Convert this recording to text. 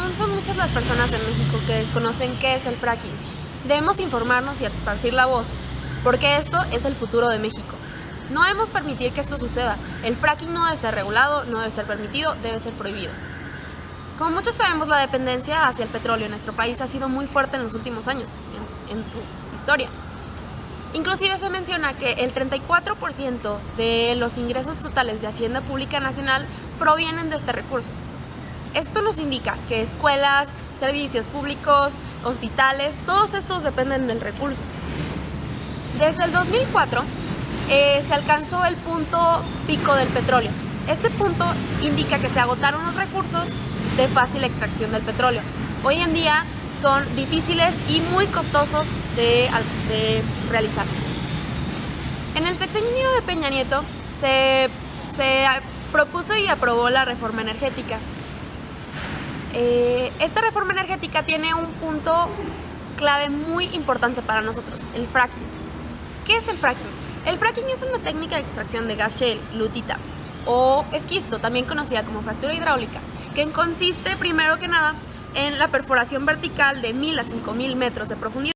aún son muchas las personas en México que desconocen qué es el fracking. Debemos informarnos y esparcir la voz, porque esto es el futuro de México. No debemos permitir que esto suceda. El fracking no debe ser regulado, no debe ser permitido, debe ser prohibido. Como muchos sabemos, la dependencia hacia el petróleo en nuestro país ha sido muy fuerte en los últimos años, en su historia. Inclusive se menciona que el 34% de los ingresos totales de Hacienda Pública Nacional provienen de este recurso. Esto nos indica que escuelas, servicios públicos, hospitales, todos estos dependen del recurso. Desde el 2004 se alcanzó el punto pico del petróleo. Este punto indica que se agotaron los recursos de fácil extracción del petróleo. Hoy en día son difíciles y muy costosos de realizar. En el sexenio de Peña Nieto se propuso y aprobó la reforma energética. Esta reforma energética tiene un punto clave muy importante para nosotros, el fracking. ¿Qué es el fracking? El fracking es una técnica de extracción de gas shale, lutita o esquisto, también conocida como fractura hidráulica, que consiste primero que nada en la perforación vertical de 1000 a 5000 metros de profundidad.